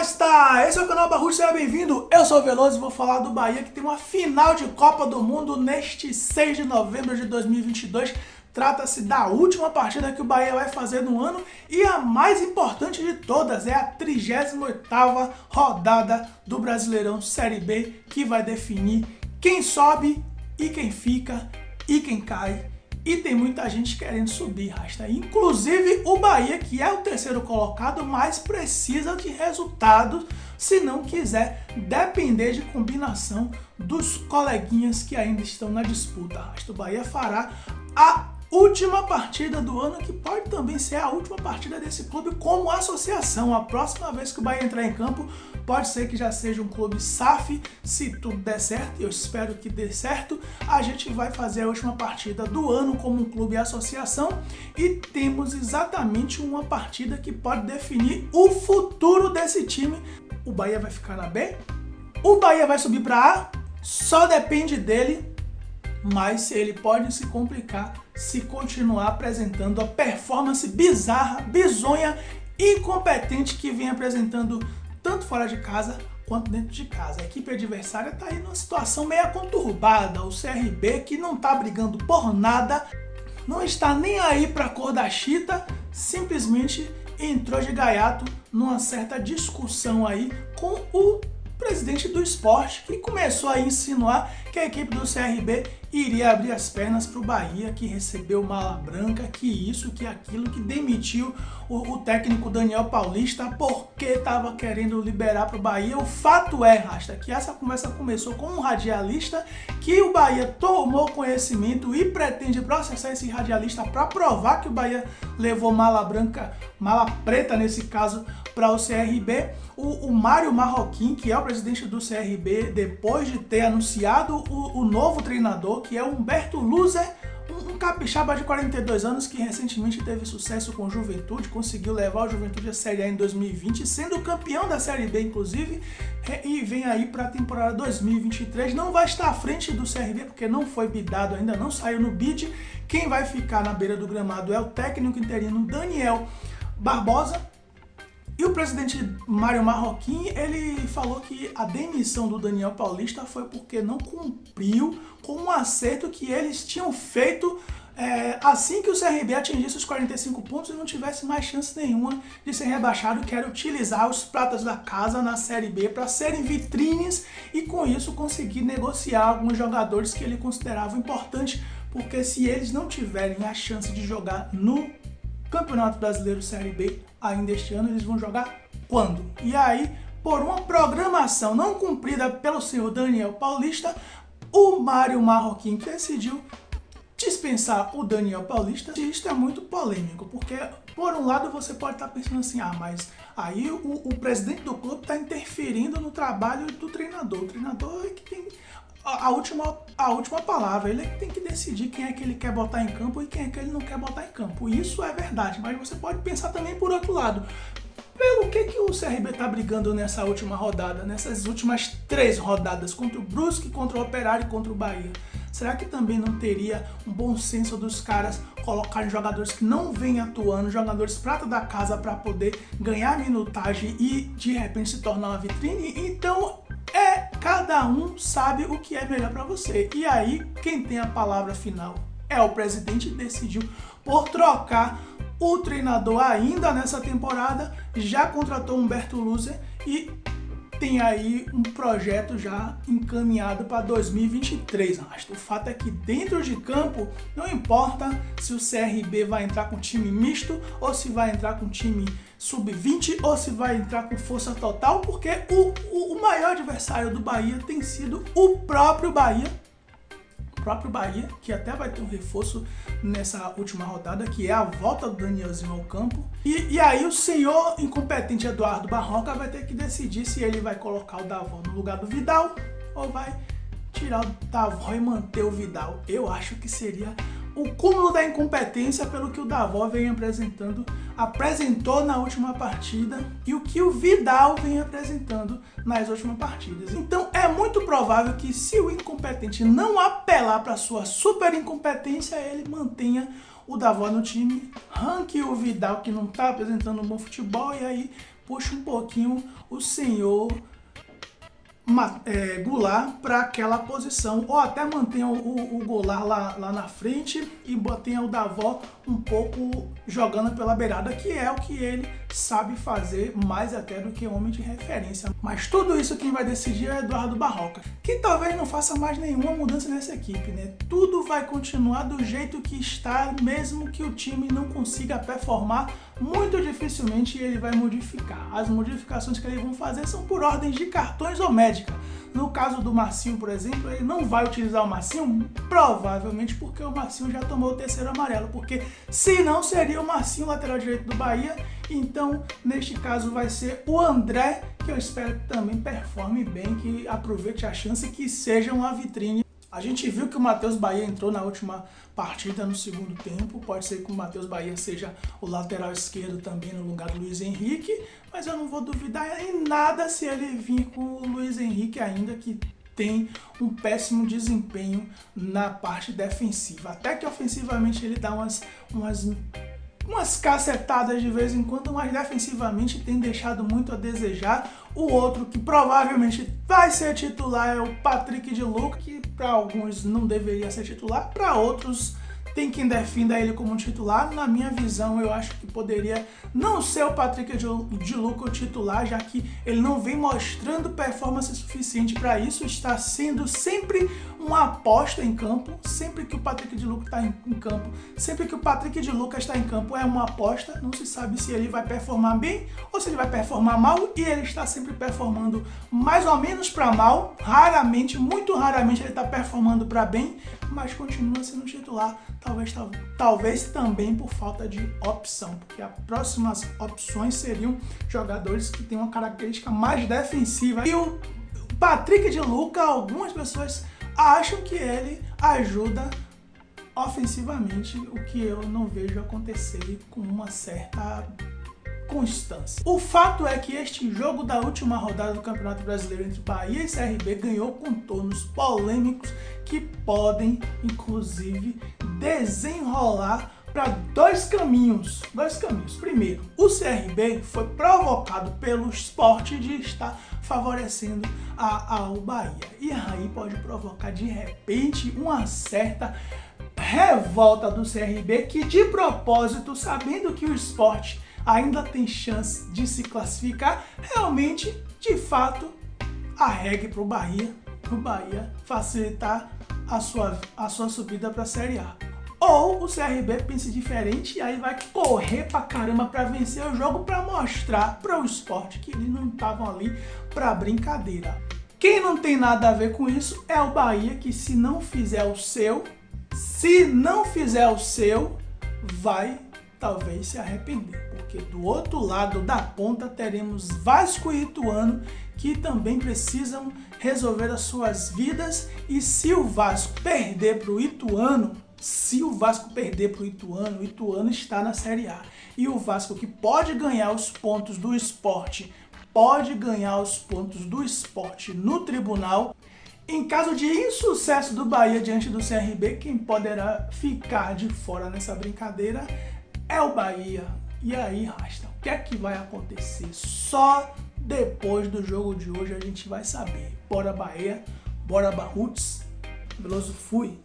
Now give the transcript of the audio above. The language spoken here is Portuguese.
Rasta! Esse é o canal Barrucho, seja bem-vindo. Eu sou o Veloso e vou falar do Bahia, que tem uma final de Copa do Mundo neste 6 de novembro de 2022. Trata-se da última partida que o Bahia vai fazer no ano e a mais importante de todas, é a 38ª rodada do Brasileirão Série B, que vai definir quem sobe e quem fica e quem cai. E tem muita gente querendo subir, Rasta. Inclusive o Bahia, que é o terceiro colocado, mas precisa de resultados se não quiser depender de combinação dos coleguinhas que ainda estão na disputa, Rasta. O Bahia fará a última partida do ano, que pode também ser a última partida desse clube como associação. A próxima vez que o Bahia entrar em campo, pode ser que já seja um clube SAF, se tudo der certo, e eu espero que dê certo. A gente vai fazer a última partida do ano como um clube associação e temos exatamente uma partida que pode definir o futuro desse time. O Bahia vai ficar na B? O Bahia vai subir para A? Só depende dele. Mas ele pode se complicar se continuar apresentando a performance bizarra, bizonha, incompetente que vem apresentando tanto fora de casa quanto dentro de casa. A equipe adversária está aí numa situação meio conturbada. O CRB, que não está brigando por nada, não está nem aí para a cor da chita, simplesmente entrou de gaiato numa certa discussão aí com o presidente do esporte, que começou a insinuar que a equipe do CRB iria abrir as pernas para o Bahia, que recebeu mala branca, que isso, que aquilo, que demitiu o técnico Daniel Paulista porque estava querendo liberar para o Bahia. O fato é, Rasta, que essa conversa começou com um radialista, que o Bahia tomou conhecimento e pretende processar esse radialista para provar que o Bahia levou mala branca, mala preta nesse caso, para o CRB. O Mário Marroquim, que é o presidente do CRB, depois de ter anunciado o novo treinador, que é Humberto Louser, um capixaba de 42 anos que recentemente teve sucesso com o Juventude, conseguiu levar o Juventude à Série A em 2020, sendo campeão da Série B, inclusive, e vem aí para a temporada 2023. Não vai estar à frente do CRB, porque não foi bidado ainda, não saiu no bid. Quem vai ficar na beira do gramado é o técnico interino Daniel Barbosa. E o presidente Mário Marroquim, ele falou que a demissão do Daniel Paulista foi porque não cumpriu com um acerto que eles tinham feito assim que o CRB atingisse os 45 pontos e não tivesse mais chance nenhuma de ser rebaixado, que era utilizar os pratas da casa na Série B para serem vitrines e com isso conseguir negociar alguns jogadores que ele considerava importantes, porque se eles não tiverem a chance de jogar no Campeonato Brasileiro Série B ainda este ano, eles vão jogar quando? E aí, por uma programação não cumprida pelo senhor Daniel Paulista, o Mário Marroquim decidiu dispensar o Daniel Paulista. E isso é muito polêmico, porque por um lado você pode estar pensando assim, mas aí o presidente do clube está interferindo no trabalho do treinador. O treinador é que tem a última palavra, ele é que tem que decidir quem é que ele quer botar em campo e quem é que ele não quer botar em campo. Isso é verdade, mas você pode pensar também por outro lado. Pelo que o CRB está brigando nessa última rodada, nessas últimas 3 rodadas, contra o Brusque, contra o Operário e contra o Bahia? Será que também não teria um bom senso dos caras colocarem jogadores que não vêm atuando, jogadores prata da casa, para poder ganhar minutagem e de repente se tornar uma vitrine? Então, cada um sabe o que é melhor para você. E aí, quem tem a palavra final é o presidente, decidiu por trocar o treinador ainda nessa temporada, já contratou Humberto Louser e tem aí um projeto já encaminhado para 2023. O fato é que dentro de campo, não importa se o CRB vai entrar com time misto, ou se vai entrar com time sub-20, ou se vai entrar com força total, porque o maior adversário do Bahia tem sido o próprio Bahia, que até vai ter um reforço nessa última rodada, que é a volta do Danielzinho ao campo. E aí o senhor incompetente Eduardo Barroca vai ter que decidir se ele vai colocar o Davó no lugar do Vidal ou vai tirar o Davó e manter o Vidal. Eu acho que seria o cúmulo da incompetência pelo que o Davó vem apresentou na última partida e o que o Vidal vem apresentando nas últimas partidas. Então é muito provável que, se o incompetente não apelar para sua super incompetência, ele mantenha o Davó no time, ranque o Vidal, que não está apresentando um bom futebol, e aí puxe um pouquinho o senhor Goulart para aquela posição, ou até mantenha o Goulart lá na frente e mantenha o Davó um pouco jogando pela beirada, que é o que ele sabe fazer mais até do que homem de referência. Mas tudo isso quem vai decidir é Eduardo Barroca, que talvez não faça mais nenhuma mudança nessa equipe, né? Tudo vai continuar do jeito que está, mesmo que o time não consiga performar, muito dificilmente ele vai modificar. As modificações que eles vão fazer são por ordens de cartões ou médica. No caso do Marcinho, por exemplo, ele não vai utilizar o Marcinho, provavelmente porque o Marcinho já tomou o terceiro amarelo, porque se não seria o Marcinho lateral direito do Bahia. Então, neste caso vai ser o André, que eu espero que também performe bem, que aproveite a chance e que seja uma vitrine. A gente viu que o Matheus Bahia entrou na última partida no segundo tempo, pode ser que o Matheus Bahia seja o lateral esquerdo também no lugar do Luiz Henrique, mas eu não vou duvidar em nada se ele vir com o Luiz Henrique ainda, que tem um péssimo desempenho na parte defensiva. Até que ofensivamente ele dá umas cacetadas de vez em quando, mas defensivamente tem deixado muito a desejar. O outro que provavelmente vai ser titular é o Patrick de Lucca, que para alguns não deveria ser titular, para outros tem quem defenda ele como titular. Na minha visão, eu acho que poderia não ser o Patrick de Lucca o titular, já que ele não vem mostrando performance suficiente para isso. Está sendo sempre uma aposta em campo, sempre que o Patrick de Lucca está em campo, sempre que o Patrick de Lucca está em campo é uma aposta. Não se sabe se ele vai performar bem ou se ele vai performar mal, e ele está sempre performando mais ou menos para mal. Raramente, muito raramente ele está performando para bem, mas continua sendo titular. Talvez também por falta de opção, porque as próximas opções seriam jogadores que têm uma característica mais defensiva. E o Patrick de Lucca, algumas pessoas acham que ele ajuda ofensivamente, o que eu não vejo acontecer com uma certa constância. O fato é que este jogo da última rodada do Campeonato Brasileiro entre Bahia e CRB ganhou contornos polêmicos que podem, inclusive, desenrolar para dois caminhos. Primeiro, o CRB foi provocado pelo Sport de estar favorecendo ao Bahia. E aí pode provocar, de repente, uma certa revolta do CRB, que de propósito, sabendo que o Sport ainda tem chance de se classificar, realmente, de fato, arregue para o Bahia facilitar a sua subida para a Série A. Ou o CRB pense diferente e aí vai correr pra caramba para vencer o jogo, para mostrar para o Sport que eles não estavam ali para brincadeira. Quem não tem nada a ver com isso é o Bahia, que se não fizer o seu, vai talvez se arrepender, porque do outro lado da ponta teremos Vasco e Ituano, que também precisam resolver as suas vidas. E se o Vasco perder para o Ituano, o Ituano está na Série A. E o Vasco, que pode ganhar os pontos do Sport, no tribunal. Em caso de insucesso do Bahia diante do CRB, quem poderá ficar de fora nessa brincadeira é o Bahia. E aí, Rasta, o que é que vai acontecer? Só depois do jogo de hoje a gente vai saber. Bora Bahia, bora Barruts, Veloso fui!